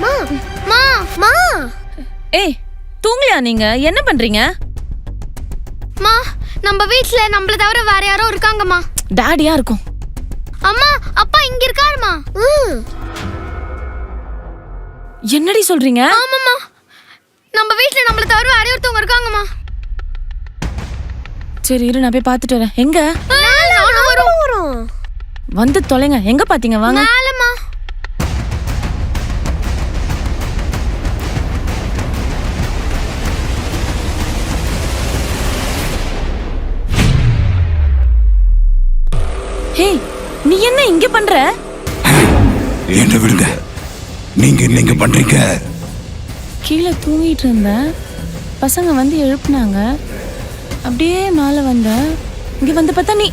மா மா மா. ஏய் தூங்கலையா நீங்க? என்ன பண்றீங்க? மா நம்ம வீட்ல நம்மள தவிர வேற யாரோ இருக்காங்கம்மா. டாடியா இருக்கும். அம்மா அப்பா இங்க இருக்காருமா. என்னடி சொல்றீங்க? ஆமாம்மா, நம்ம வீட்ல நம்மள தவிர வேற ஒருத்தவங்க இருக்காங்கம்மா. சரி இரு நான் போய் பார்த்துட்டு வரேன். எங்க? நானும் வரோம். வந்து தொலைங்க. எங்க பாத்தீங்க? வாங்க. மேலம்மா. ஹே நீ என்ன இங்க பண்ற? என்ன விடுங்க, நீங்க என்னங்க பண்றீங்க? கீழே தூங்கிட்டு இருந்தேன், பசங்க வந்து எழுப்புனாங்க, அப்படியே மேலே வந்த, இங்க வந்து பார்த்தா நீ